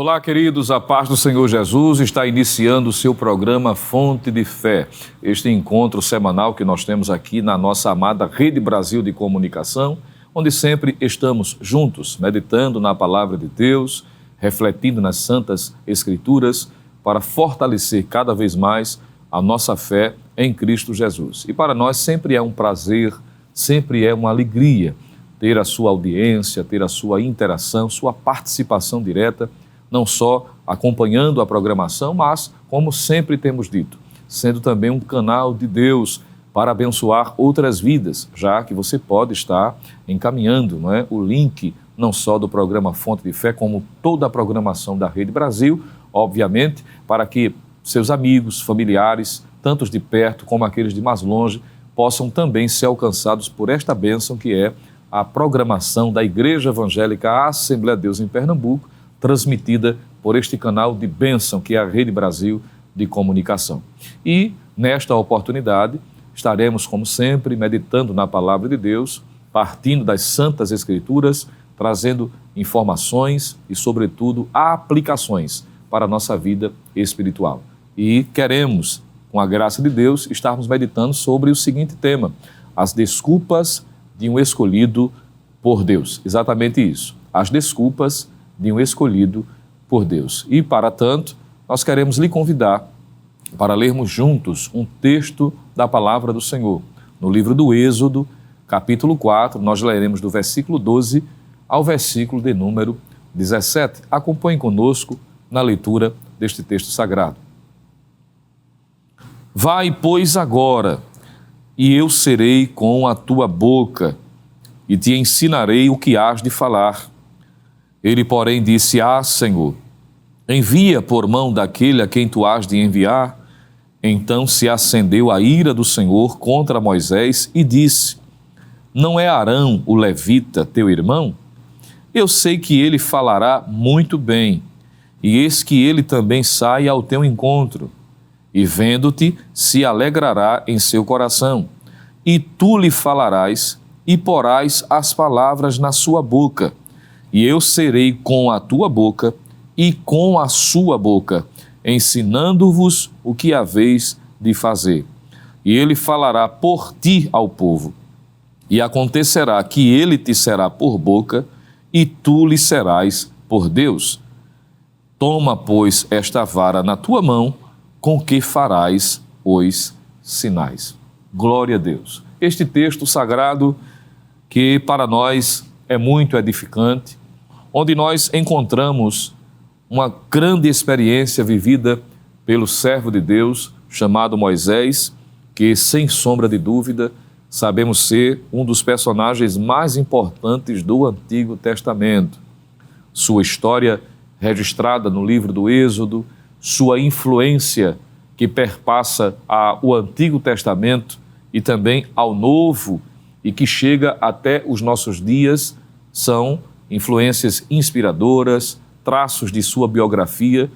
Olá, queridos, a paz do Senhor Jesus está iniciando o seu programa Fonte de Fé. Este encontro semanal que nós temos aqui na nossa amada Rede Brasil de Comunicação, onde sempre estamos juntos, meditando na Palavra de Deus, refletindo nas Santas Escrituras, para fortalecer cada vez mais a nossa fé em Cristo Jesus. E para nós sempre é um prazer, sempre é uma alegria ter a sua audiência, ter a sua interação, sua participação direta, não só acompanhando a programação, mas, como sempre temos dito, sendo também um canal de Deus para abençoar outras vidas, já que você pode estar encaminhando, o link não só do programa Fonte de Fé, como toda a programação da Rede Brasil, obviamente, para que seus amigos, familiares, tantos de perto como aqueles de mais longe, possam também ser alcançados por esta bênção que é a programação da Igreja Evangélica Assembleia de Deus em Pernambuco, transmitida por este canal de bênção que é a Rede Brasil de Comunicação. E, nesta oportunidade, estaremos, como sempre, meditando na Palavra de Deus, partindo das Santas Escrituras, trazendo informações e, sobretudo, aplicações para a nossa vida espiritual. E queremos, com a graça de Deus, estarmos meditando sobre o seguinte tema: as desculpas de um escolhido por Deus. Exatamente isso, as desculpas de um escolhido por Deus. E, para tanto, nós queremos lhe convidar para lermos juntos um texto da Palavra do Senhor. No livro do Êxodo, capítulo 4, nós leremos do versículo 12 ao versículo de número 17. Acompanhe conosco na leitura deste texto sagrado. Vai, pois, agora, e eu serei com a tua boca, e te ensinarei o que hás de falar. Ele, porém, disse: Senhor, envia por mão daquele a quem tu hás de enviar. Então se acendeu a ira do Senhor contra Moisés e disse: não é Arão, o levita, teu irmão? Eu sei que ele falará muito bem, e eis que ele também sai ao teu encontro, e vendo-te se alegrará em seu coração, e tu lhe falarás e porás as palavras na sua boca. E eu serei com a tua boca e com a sua boca, ensinando-vos o que haveis de fazer. E ele falará por ti ao povo. E acontecerá que ele te será por boca e tu lhe serás por Deus. Toma, pois, esta vara na tua mão, com que farás os sinais. Glória a Deus. Este texto sagrado que para nós é muito edificante, onde nós encontramos uma grande experiência vivida pelo servo de Deus chamado Moisés, que, sem sombra de dúvida, sabemos ser um dos personagens mais importantes do Antigo Testamento. Sua história registrada no livro do Êxodo, sua influência que perpassa o Antigo Testamento e também ao Novo e que chega até os nossos dias, são influências inspiradoras, traços de sua biografia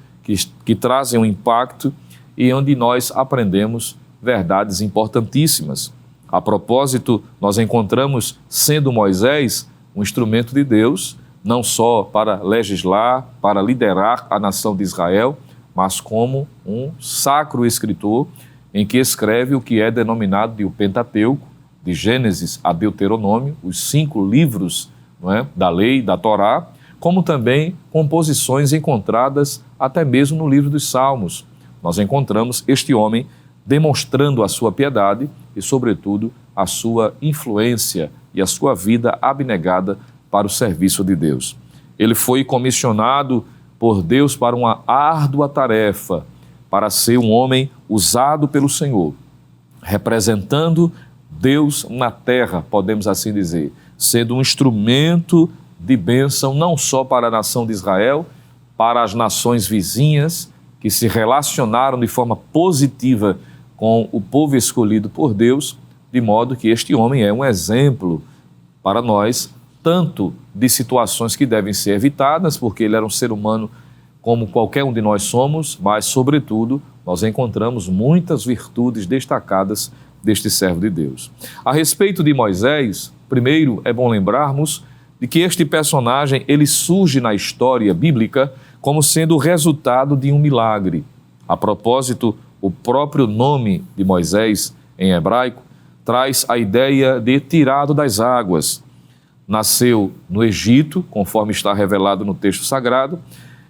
que trazem um impacto e onde nós aprendemos verdades importantíssimas. A propósito, nós encontramos, sendo Moisés um instrumento de Deus, não só para legislar, para liderar a nação de Israel, mas como um sacro escritor em que escreve o que é denominado de o Pentateuco, de Gênesis a Deuteronômio, os 5 livros da lei, da Torá, como também composições encontradas até mesmo no livro dos Salmos. Nós encontramos este homem demonstrando a sua piedade e, sobretudo, a sua influência e a sua vida abnegada para o serviço de Deus. Ele foi comissionado por Deus para uma árdua tarefa, para ser um homem usado pelo Senhor, representando Deus na terra, podemos assim dizer, sendo um instrumento de bênção não só para a nação de Israel, para as nações vizinhas que se relacionaram de forma positiva com o povo escolhido por Deus, de modo que este homem é um exemplo para nós, tanto de situações que devem ser evitadas, porque ele era um ser humano como qualquer um de nós somos, mas, sobretudo, nós encontramos muitas virtudes destacadas deste servo de Deus. A respeito de Moisés, primeiro é bom lembrarmos de que este personagem ele surge na história bíblica como sendo o resultado de um milagre. A propósito, o próprio nome de Moisés, em hebraico, traz a ideia de tirado das águas. Nasceu no Egito, conforme está revelado no texto sagrado,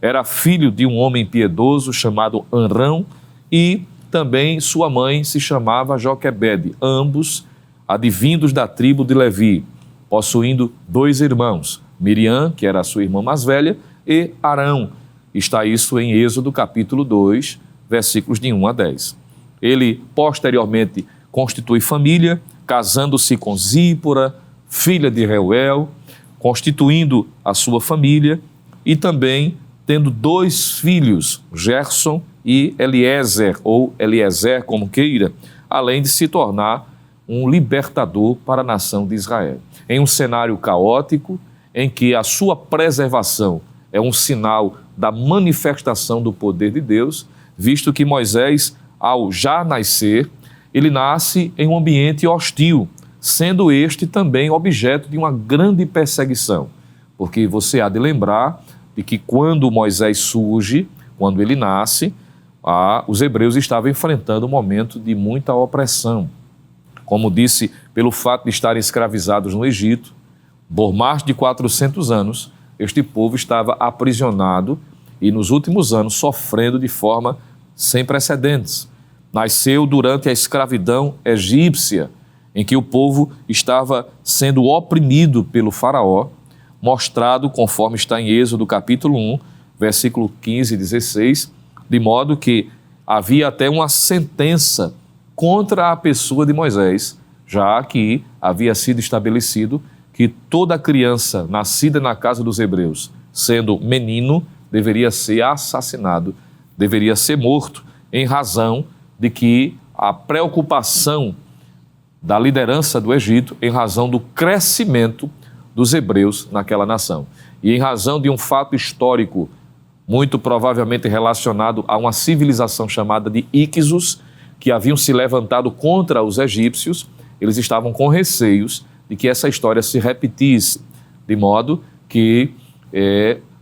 era filho de um homem piedoso chamado Amrão e também sua mãe se chamava Joquebede, ambos advindos da tribo de Levi, possuindo 2 irmãos, Miriam, que era a sua irmã mais velha, e Arão. Está isso em Êxodo capítulo 2, versículos de 1 a 10. Ele posteriormente constitui família, casando-se com Zípora, filha de Reuel, constituindo a sua família e também tendo 2 filhos, Gerson e Eliezer, ou Eliezer, como queira, além de se tornar um libertador para a nação de Israel. Em um cenário caótico, em que a sua preservação é um sinal da manifestação do poder de Deus, visto que Moisés, ao já nascer, ele nasce em um ambiente hostil, sendo este também objeto de uma grande perseguição. Porque você há de lembrar de que quando Moisés surge, quando ele nasce, os hebreus estavam enfrentando um momento de muita opressão. Como disse, pelo fato de estarem escravizados no Egito, por mais de 400 anos, este povo estava aprisionado e nos últimos anos sofrendo de forma sem precedentes. Nasceu durante a escravidão egípcia, em que o povo estava sendo oprimido pelo faraó, mostrado conforme está em Êxodo capítulo 1, versículo 15 e 16, de modo que havia até uma sentença contra a pessoa de Moisés, já que havia sido estabelecido que toda criança nascida na casa dos hebreus, sendo menino, deveria ser assassinado, deveria ser morto, em razão de que a preocupação da liderança do Egito, em razão do crescimento dos hebreus naquela nação. E em razão de um fato histórico, muito provavelmente relacionado a uma civilização chamada de Íxos, que haviam se levantado contra os egípcios, eles estavam com receios de que essa história se repetisse, de modo que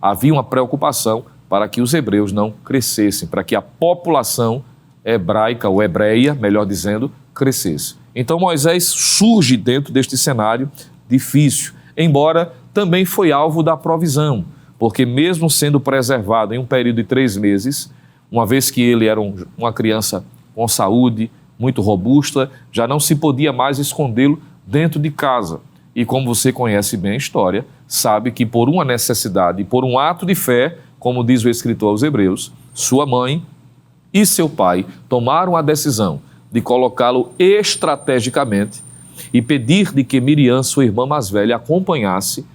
havia uma preocupação para que os hebreus não crescessem, para que a população hebraica, ou hebreia, melhor dizendo, crescesse. Então Moisés surge dentro deste cenário difícil, embora também foi alvo da provisão, porque mesmo sendo preservado em um período de 3 meses, uma vez que ele era uma criança com saúde, muito robusta, já não se podia mais escondê-lo dentro de casa. E como você conhece bem a história, sabe que por uma necessidade, por um ato de fé, como diz o escritor aos Hebreus, sua mãe e seu pai tomaram a decisão de colocá-lo estrategicamente e pedir de que Miriam, sua irmã mais velha, acompanhasse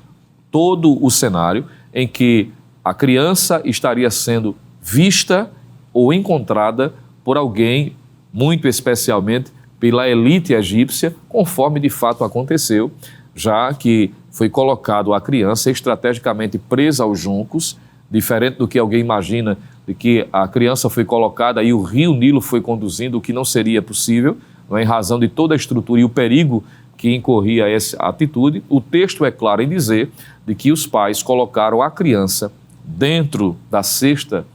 todo o cenário em que a criança estaria sendo vista ou encontrada por alguém, muito especialmente pela elite egípcia, conforme de fato aconteceu, já que foi colocado a criança estrategicamente presa aos juncos, diferente do que alguém imagina, de que a criança foi colocada e o rio Nilo foi conduzindo, o que não seria possível, em razão de toda a estrutura e o perigo que incorria essa atitude. O texto é claro em dizer de que os pais colocaram a criança dentro da cesta,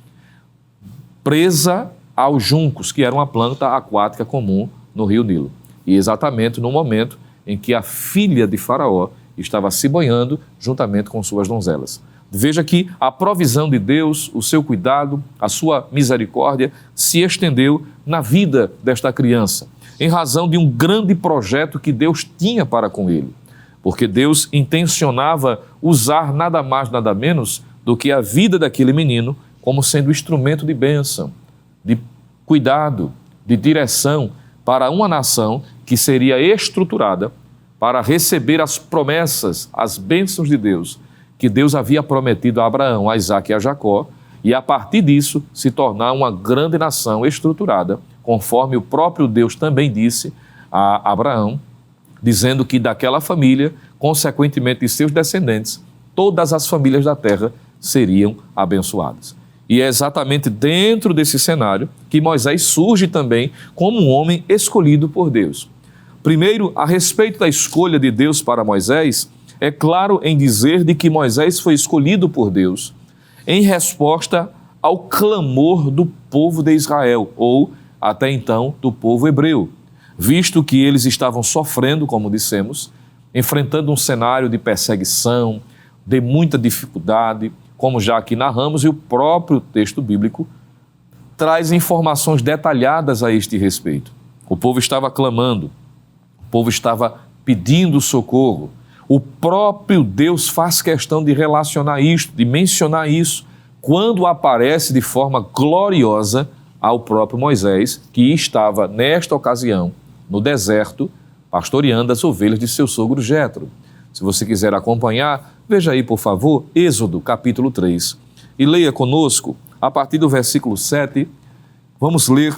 presa aos juncos, que era uma planta aquática comum no rio Nilo. E exatamente no momento em que a filha de Faraó estava se banhando juntamente com suas donzelas. Veja que a provisão de Deus, o seu cuidado, a sua misericórdia se estendeu na vida desta criança, em razão de um grande projeto que Deus tinha para com ele. Porque Deus intencionava usar nada mais, nada menos do que a vida daquele menino como sendo instrumento de bênção, de cuidado, de direção para uma nação que seria estruturada para receber as promessas, as bênçãos de Deus, que Deus havia prometido a Abraão, a Isaque e a Jacó, e a partir disso se tornar uma grande nação estruturada, conforme o próprio Deus também disse a Abraão, dizendo que daquela família, consequentemente de seus descendentes, todas as famílias da terra seriam abençoadas. E é exatamente dentro desse cenário que Moisés surge também como um homem escolhido por Deus. Primeiro, a respeito da escolha de Deus para Moisés, é claro em dizer de que Moisés foi escolhido por Deus em resposta ao clamor do povo de Israel, ou até então do povo hebreu, visto que eles estavam sofrendo, como dissemos, enfrentando um cenário de perseguição, de muita dificuldade, como já aqui narramos, e o próprio texto bíblico traz informações detalhadas a este respeito. O povo estava clamando, o povo estava pedindo socorro. O próprio Deus faz questão de relacionar isto, de mencionar isso, quando aparece de forma gloriosa ao próprio Moisés, que estava, nesta ocasião, no deserto, pastoreando as ovelhas de seu sogro Jetro. Se você quiser acompanhar, veja aí, por favor, Êxodo, capítulo 3. E leia conosco, a partir do versículo 7, vamos ler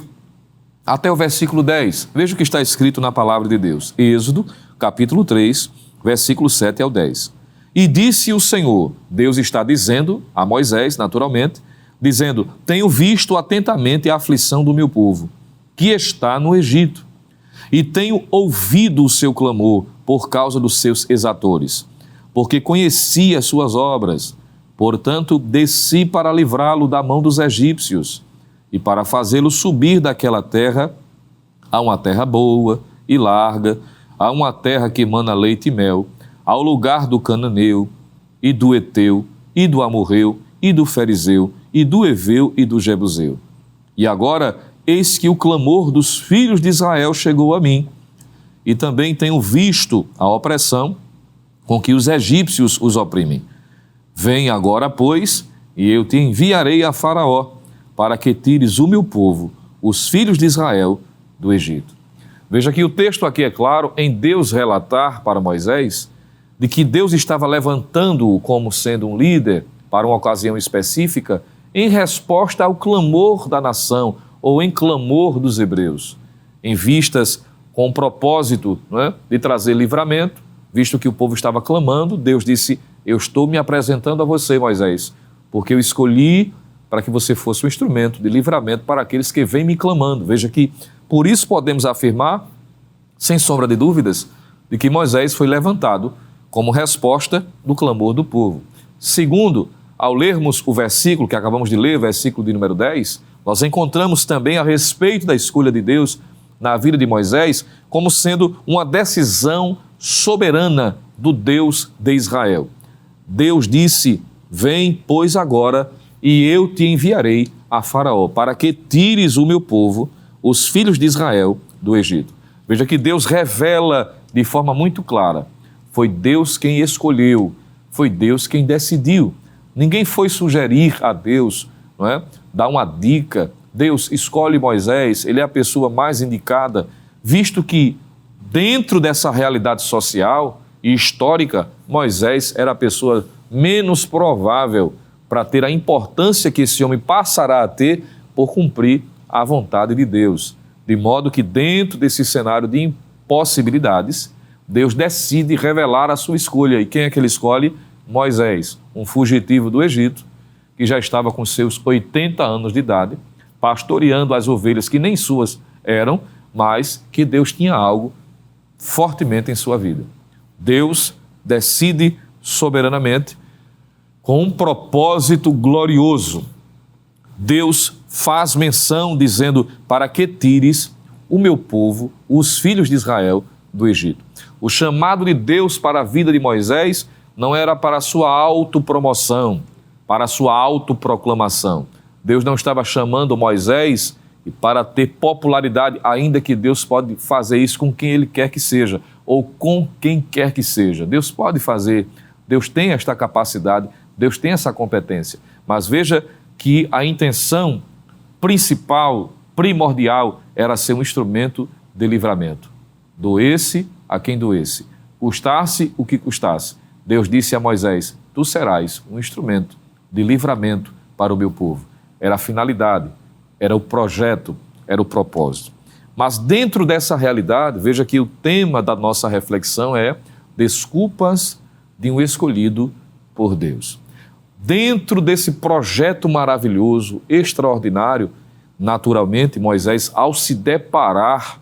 até o versículo 10. Veja o que está escrito na palavra de Deus. Êxodo, capítulo 3, versículo 7 ao 10. E disse o Senhor, Deus está dizendo a Moisés, naturalmente, dizendo: tenho visto atentamente a aflição do meu povo, que está no Egito, e tenho ouvido o seu clamor por causa dos seus exatores, porque conheci as suas obras. Portanto, desci para livrá-lo da mão dos egípcios e para fazê-lo subir daquela terra a uma terra boa e larga, a uma terra que emana leite e mel, ao lugar do cananeu, e do Eteu, e do Amorreu, e do Ferizeu, e do Eveu, e do Jebuseu. E agora, eis que o clamor dos filhos de Israel chegou a mim, e também tenho visto a opressão com que os egípcios os oprimem. Vem agora, pois, e eu te enviarei a Faraó, para que tires o meu povo, os filhos de Israel, do Egito. Veja que o texto aqui é claro em Deus relatar para Moisés de que Deus estava levantando-o como sendo um líder para uma ocasião específica em resposta ao clamor da nação ou em clamor dos hebreus, em vistas com o propósito, de trazer livramento, visto que o povo estava clamando. Deus disse: eu estou me apresentando a você, Moisés, porque eu escolhi para que você fosse um instrumento de livramento para aqueles que vêm me clamando. Veja que por isso podemos afirmar, sem sombra de dúvidas, de que Moisés foi levantado como resposta do clamor do povo. Segundo, ao lermos o versículo que acabamos de ler, versículo de número 10, nós encontramos também a respeito da escolha de Deus na vida de Moisés como sendo uma decisão soberana do Deus de Israel. Deus disse: vem, pois, agora, e eu te enviarei a Faraó, para que tires o meu povo, os filhos de Israel, do Egito. Veja que Deus revela de forma muito clara: foi Deus quem escolheu, foi Deus quem decidiu. Ninguém foi sugerir a Deus, dar uma dica. Deus escolhe Moisés, ele é a pessoa mais indicada, visto que dentro dessa realidade social e histórica, Moisés era a pessoa menos provável para ter a importância que esse homem passará a ter por cumprir a vontade de Deus. De modo que dentro desse cenário de impossibilidades, Deus decide revelar a sua escolha. E quem é que ele escolhe? Moisés, um fugitivo do Egito, que já estava com seus 80 anos de idade, pastoreando as ovelhas que nem suas eram, mas que Deus tinha algo fortemente em sua vida. Deus decide soberanamente com um propósito glorioso. Deus faz menção dizendo: para que tires o meu povo, os filhos de Israel, do Egito. O chamado de Deus para a vida de Moisés não era para a sua autopromoção, para a sua autoproclamação. Deus não estava chamando Moisés para ter popularidade, ainda que Deus pode fazer isso com quem Ele quer que seja, ou com quem quer que seja. Deus pode fazer, Deus tem esta capacidade, Deus tem essa competência. Mas veja que a intenção principal, primordial, era ser um instrumento de livramento. Doesse a quem doesse, custasse o que custasse. Deus disse a Moisés: tu serás um instrumento de livramento para o meu povo. Era a finalidade, era o projeto, era o propósito. Mas dentro dessa realidade, veja que o tema da nossa reflexão é desculpas de um escolhido por Deus. Dentro desse projeto maravilhoso, extraordinário, naturalmente, Moisés, ao se deparar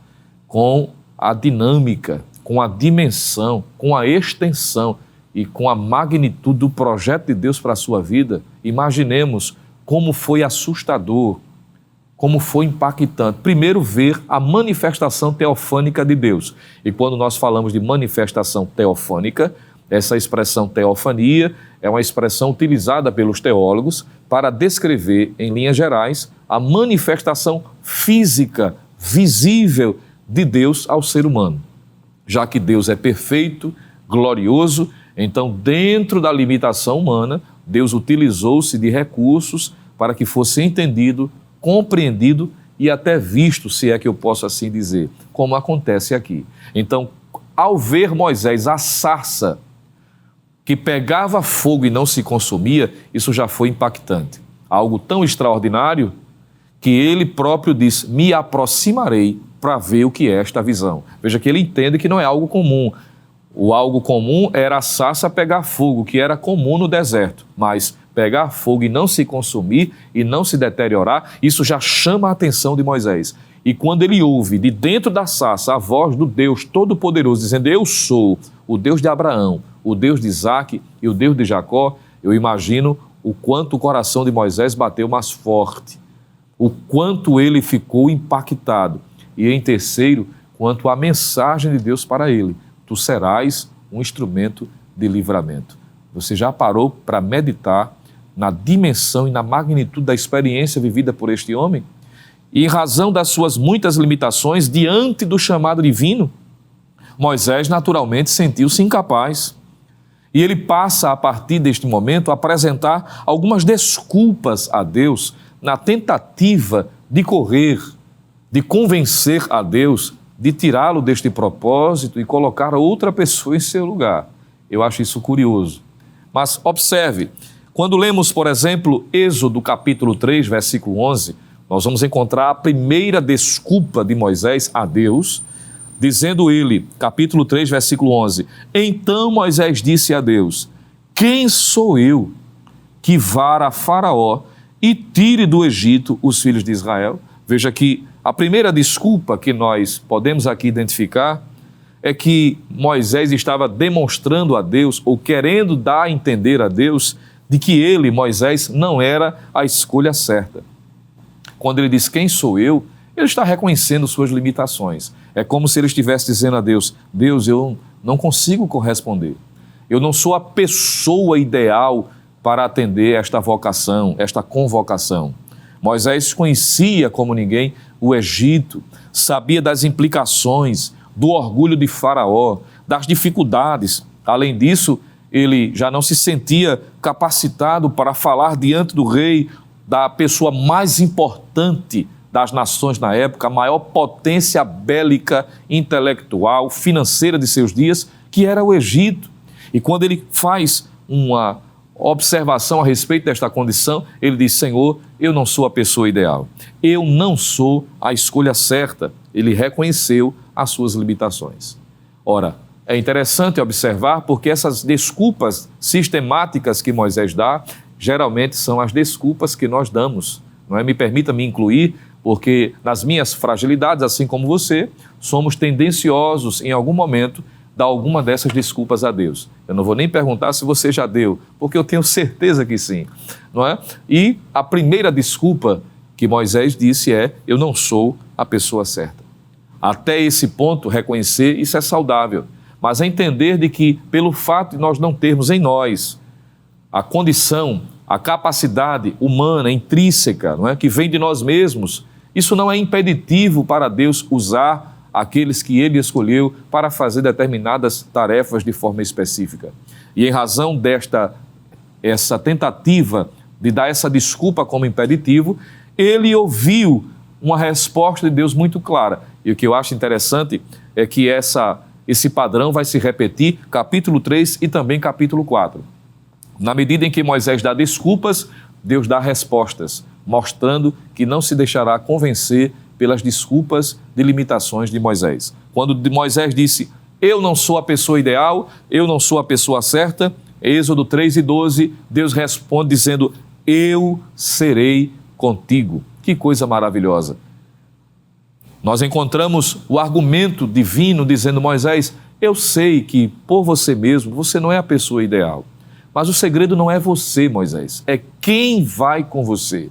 com a dinâmica, com a dimensão, com a extensão e com a magnitude do projeto de Deus para a sua vida, imaginemos como foi assustador, como foi impactante. Primeiro, ver a manifestação teofânica de Deus. E quando nós falamos de manifestação teofânica, essa expressão teofania é uma expressão utilizada pelos teólogos para descrever, em linhas gerais, a manifestação física, visível de Deus ao ser humano. Já que Deus é perfeito, glorioso, então, dentro da limitação humana, Deus utilizou-se de recursos para que fosse entendido, compreendido e até visto, se é que eu posso assim dizer, como acontece aqui. Então, ao ver Moisés a sarça que pegava fogo e não se consumia, isso já foi impactante. Algo tão extraordinário que ele próprio diz, me aproximarei para ver o que é esta visão. Veja que ele entende que não é algo comum. O algo comum era a sarça pegar fogo, que era comum no deserto, mas pegar fogo e não se consumir e não se deteriorar, isso já chama a atenção de Moisés. E quando ele ouve de dentro da sarça a voz do Deus Todo-Poderoso dizendo, eu sou o Deus de Abraão, o Deus de Isaque e o Deus de Jacó, eu imagino o quanto o coração de Moisés bateu mais forte, o quanto ele ficou impactado. E em terceiro, quanto à mensagem de Deus para ele, tu serás um instrumento de livramento. Você já parou para meditar na dimensão e na magnitude da experiência vivida por este homem? E em razão das suas muitas limitações diante do chamado divino, Moisés naturalmente sentiu-se incapaz. E ele passa, a partir deste momento, a apresentar algumas desculpas a Deus na tentativa de correr, de convencer a Deus, de tirá-lo deste propósito e colocar outra pessoa em seu lugar. Eu acho isso curioso. Mas observe, quando lemos, por exemplo, Êxodo capítulo 3, versículo 11, nós vamos encontrar a primeira desculpa de Moisés a Deus, dizendo ele, capítulo 3, versículo 11, então Moisés disse a Deus, quem sou eu que vá a Faraó e tire do Egito os filhos de Israel? Veja que a primeira desculpa que nós podemos aqui identificar é que Moisés estava demonstrando a Deus, ou querendo dar a entender a Deus, de que ele, Moisés, não era a escolha certa. Quando ele diz, quem sou eu? Ele está reconhecendo suas limitações. É como se ele estivesse dizendo a Deus, Deus, eu não consigo corresponder. Eu não sou a pessoa ideal para atender esta vocação, esta convocação. Moisés conhecia como ninguém o Egito, sabia das implicações, do orgulho de Faraó, das dificuldades. Além disso, ele já não se sentia capacitado para falar diante do rei, da pessoa mais importante das nações na época, a maior potência bélica, intelectual, financeira de seus dias, que era o Egito. E quando ele faz uma observação a respeito desta condição, ele diz, Senhor, eu não sou a pessoa ideal, eu não sou a escolha certa. Ele reconheceu as suas limitações. Ora, é interessante observar porque essas desculpas sistemáticas que Moisés dá, geralmente são as desculpas que nós damos. Não é? Me permita me incluir, porque nas minhas fragilidades, assim como você, somos tendenciosos em algum momento dar alguma dessas desculpas a Deus. Eu não vou nem perguntar se você já deu, porque eu tenho certeza que sim, não é? E a primeira desculpa que Moisés disse é, eu não sou a pessoa certa. Até esse ponto, reconhecer, isso é saudável, mas é entender de que, pelo fato de nós não termos em nós a condição, a capacidade humana, intrínseca, não é? Que vem de nós mesmos, isso não é impeditivo para Deus usar aqueles que ele escolheu para fazer determinadas tarefas de forma específica. E em razão essa tentativa de dar essa desculpa como impeditivo, ele ouviu uma resposta de Deus muito clara. E o que eu acho interessante é que esse padrão vai se repetir capítulo 3 e também capítulo 4. Na medida em que Moisés dá desculpas, Deus dá respostas, mostrando que não se deixará convencer pelas desculpas de limitações de Moisés. Quando Moisés disse, eu não sou a pessoa ideal, eu não sou a pessoa certa, Êxodo 3 e 12, Deus responde dizendo, eu serei contigo. Que coisa maravilhosa. nós encontramos o argumento divino dizendo: Moisés, eu sei que por você mesmo, você não é a pessoa ideal. Mas o segredo não é você, Moisés, é quem vai com você,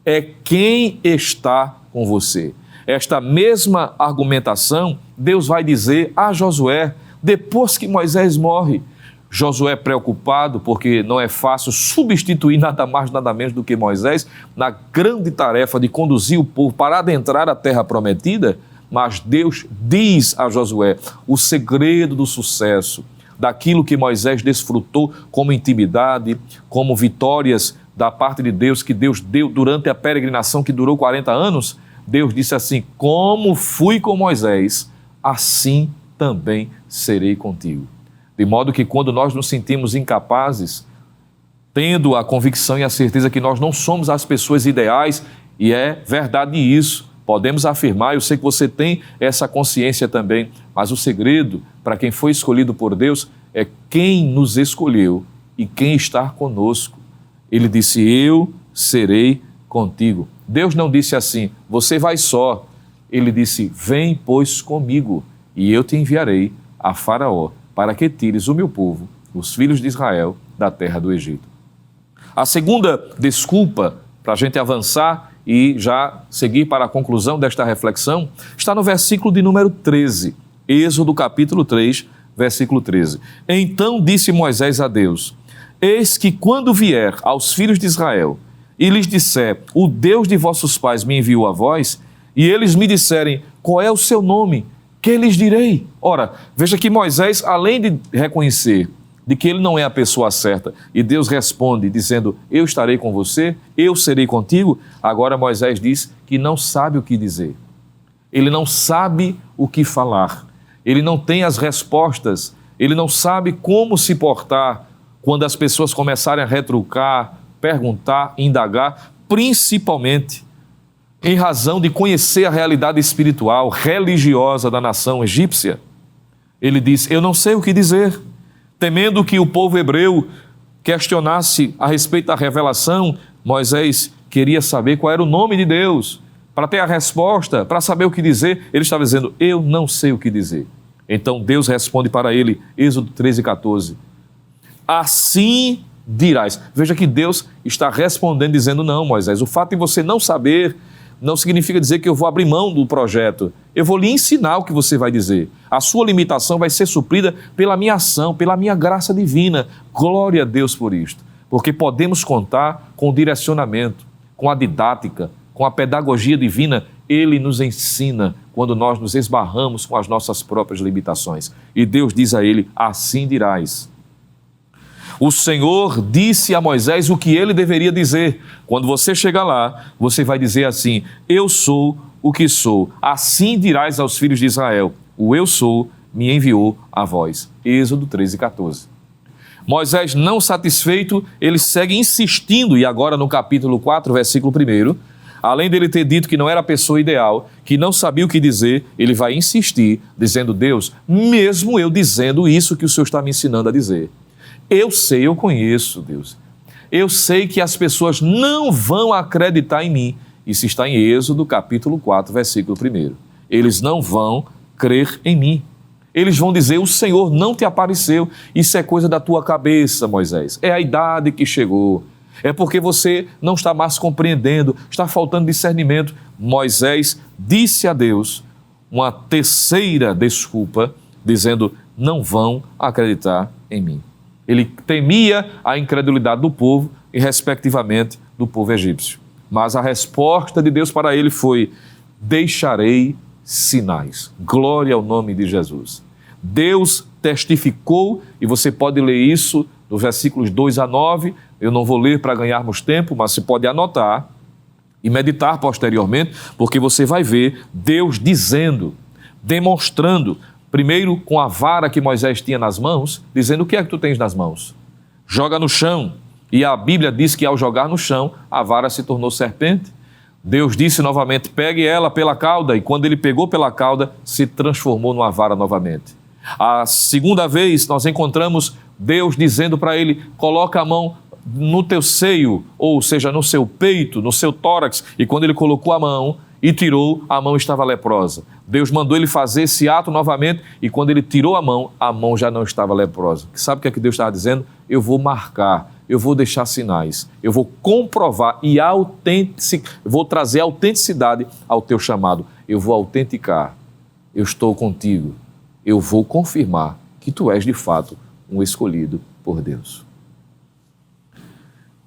é quem está com você. Esta mesma argumentação, Deus vai dizer a Josué, depois que Moisés morre. Josué preocupado, porque não é fácil substituir nada mais, nada menos do que Moisés, na grande tarefa de conduzir o povo para adentrar a terra prometida, mas Deus diz a Josué o segredo do sucesso, daquilo que Moisés desfrutou como intimidade, como vitórias da parte de Deus, que Deus deu durante a peregrinação que durou 40 anos. Deus disse assim: como fui com Moisés, assim também serei contigo. De modo que quando nós nos sentimos incapazes, tendo a convicção e a certeza que nós não somos as pessoas ideais, e é verdade isso, podemos afirmar, eu sei que você tem essa consciência também, mas o segredo para quem foi escolhido por Deus é quem nos escolheu e quem está conosco. Ele disse: eu serei contigo. Deus não disse assim: você vai só. Ele disse: vem, pois, comigo, e eu te enviarei a Faraó, para que tires o meu povo, os filhos de Israel, da terra do Egito. A segunda desculpa para a gente avançar e já seguir para a conclusão desta reflexão está no versículo de número 13, Êxodo capítulo 3, versículo 13. Então disse Moisés a Deus: eis que quando vier aos filhos de Israel e lhes disser: o Deus de vossos pais me enviou a vós, e eles me disserem: qual é o seu nome? Que lhes direi? Ora, veja que Moisés, além de reconhecer de que ele não é a pessoa certa, e Deus responde dizendo: eu estarei com você, eu serei contigo, agora Moisés diz que não sabe o que dizer. Ele não sabe o que falar, ele não tem as respostas, ele não sabe como se portar quando as pessoas começarem a retrucar, perguntar, indagar, principalmente em razão de conhecer a realidade espiritual, religiosa da nação egípcia. Ele diz: eu não sei o que dizer. Temendo que o povo hebreu questionasse a respeito da revelação, Moisés queria saber qual era o nome de Deus, para ter a resposta, para saber o que dizer. Ele estava dizendo: eu não sei o que dizer. Então Deus responde para ele, Êxodo 13, 14, assim dirás. Veja que Deus está respondendo dizendo: não, Moisés, o fato de você não saber não significa dizer que eu vou abrir mão do projeto. Eu vou lhe ensinar o que você vai dizer. A sua limitação vai ser suprida pela minha ação, pela minha graça divina. Glória a Deus por isto. Porque podemos contar com o direcionamento, com a didática, com a pedagogia divina. Ele nos ensina quando nós nos esbarramos com as nossas próprias limitações. E Deus diz a ele: assim dirás. O Senhor disse a Moisés o que ele deveria dizer. Quando você chegar lá, você vai dizer assim: eu sou o que sou. Assim dirás aos filhos de Israel: o eu sou me enviou a vós. Êxodo 13, 14. Moisés, não satisfeito, ele segue insistindo, e agora no capítulo 4, versículo 1, além dele ter dito que não era a pessoa ideal, que não sabia o que dizer, ele vai insistir, dizendo: Deus, mesmo eu dizendo isso que o Senhor está me ensinando a dizer, eu sei, eu conheço, Deus. Eu sei que as pessoas não vão acreditar em mim. Isso está em Êxodo, capítulo 4, versículo 1. Eles não vão crer em mim. Eles vão dizer: o Senhor não te apareceu. Isso é coisa da tua cabeça, Moisés. É a idade que chegou. É porque você não está mais compreendendo. Está faltando discernimento. Moisés disse a Deus uma terceira desculpa, dizendo: não vão acreditar em mim. Ele temia a incredulidade do povo e, respectivamente, do povo egípcio. Mas a resposta de Deus para ele foi: deixarei sinais. Glória ao nome de Jesus. Deus testificou, e você pode ler isso nos versículos 2 a 9, eu não vou ler para ganharmos tempo, mas você pode anotar e meditar posteriormente, porque você vai ver Deus dizendo, demonstrando, primeiro com a vara que Moisés tinha nas mãos, dizendo: o que é que tu tens nas mãos? Joga no chão. E a Bíblia diz que ao jogar no chão, a vara se tornou serpente. Deus disse novamente: pegue ela pela cauda, e quando ele pegou pela cauda, se transformou numa vara novamente. A segunda vez, nós encontramos Deus dizendo para ele: coloca a mão no teu seio, ou seja, no seu peito, no seu tórax, e quando ele colocou a mão, e tirou, a mão estava leprosa. Deus mandou ele fazer esse ato novamente e quando ele tirou a mão já não estava leprosa. Sabe o que é que Deus estava dizendo? Eu vou marcar, eu vou deixar sinais, eu vou comprovar e vou trazer autenticidade ao teu chamado. Eu vou autenticar, eu estou contigo, eu vou confirmar que tu és de fato um escolhido por Deus.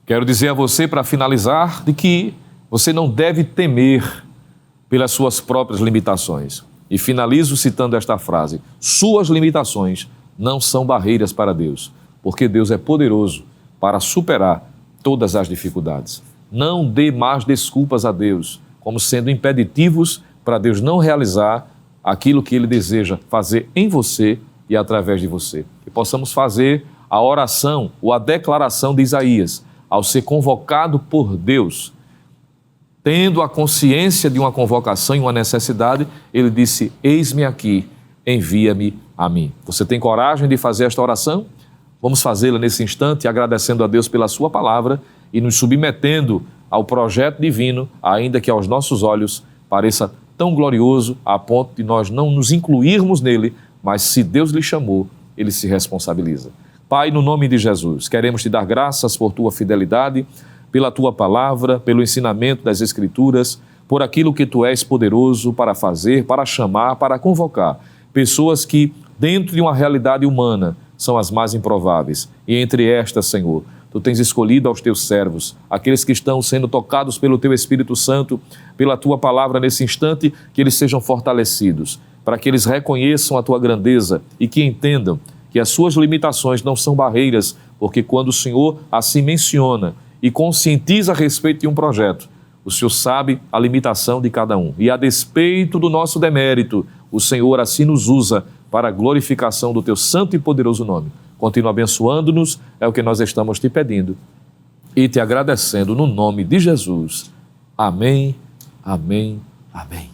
Quero dizer a você, para finalizar, de que você não deve temer pelas suas próprias limitações. E finalizo citando esta frase: suas limitações não são barreiras para Deus, porque Deus é poderoso para superar todas as dificuldades. Não dê mais desculpas a Deus, como sendo impeditivos para Deus não realizar aquilo que Ele deseja fazer em você e através de você. Que possamos fazer a oração ou a declaração de Isaías, ao ser convocado por Deus, tendo a consciência de uma convocação e uma necessidade, ele disse: eis-me aqui, envia-me a mim. Você tem coragem de fazer esta oração? Vamos fazê-la nesse instante, agradecendo a Deus pela sua palavra e nos submetendo ao projeto divino, ainda que aos nossos olhos pareça tão glorioso a ponto de nós não nos incluirmos nele, mas se Deus lhe chamou, ele se responsabiliza. Pai, no nome de Jesus, queremos te dar graças por tua fidelidade, pela tua palavra, pelo ensinamento das Escrituras, por aquilo que tu és poderoso para fazer, para chamar, para convocar pessoas que, dentro de uma realidade humana, são as mais improváveis. E entre estas, Senhor, tu tens escolhido aos teus servos, aqueles que estão sendo tocados pelo teu Espírito Santo, pela tua palavra nesse instante, que eles sejam fortalecidos, para que eles reconheçam a tua grandeza e que entendam que as suas limitações não são barreiras, porque quando o Senhor assim menciona e conscientiza a respeito de um projeto, o Senhor sabe a limitação de cada um. E a despeito do nosso demérito, o Senhor assim nos usa para a glorificação do teu santo e poderoso nome. Continua abençoando-nos, é o que nós estamos te pedindo e te agradecendo no nome de Jesus. Amém, amém, amém.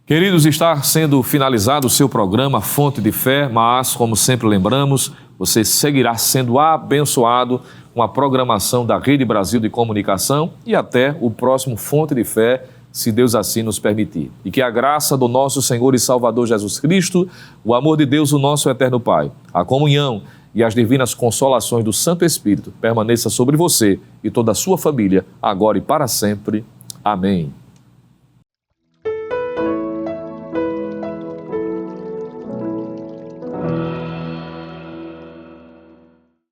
Queridos, está sendo finalizado o seu programa Fonte de Fé, mas, como sempre lembramos, você seguirá sendo abençoado com a programação da Rede Brasil de Comunicação e até o próximo Fonte de Fé, se Deus assim nos permitir. E que a graça do nosso Senhor e Salvador Jesus Cristo, o amor de Deus, o nosso eterno Pai, a comunhão e as divinas consolações do Santo Espírito permaneça sobre você e toda a sua família, agora e para sempre. Amém.